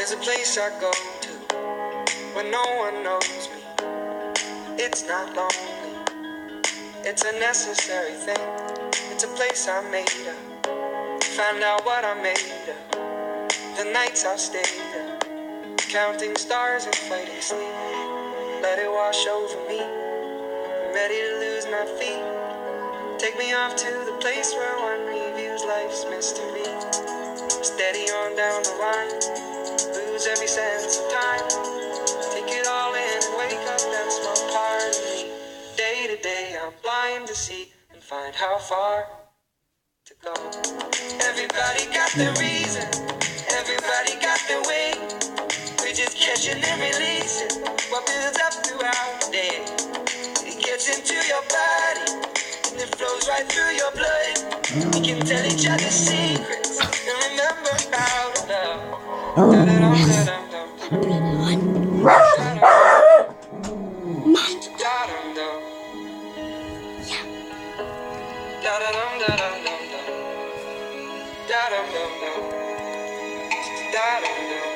There's a place I go to when no one knows me. It's not lonely, it's a necessary thing. It's a place I made up, find out what I made up. The nights I've stayed up, counting stars and fighting sleep. Let it wash over me, I'm ready to lose my feet. Take me off to the place where one reviews life's mystery. Steady on down the line, lose every sense of time. Take it all in and wake up that small part of me. Day to day I'm blind to see and find how far to go. Everybody got their reason, everybody got their way. We're just catching and releasing what builds up throughout the day. It gets into your body and it flows right through your blood. We can tell each other secrets and remember how to love. Da-dum-dum-dum.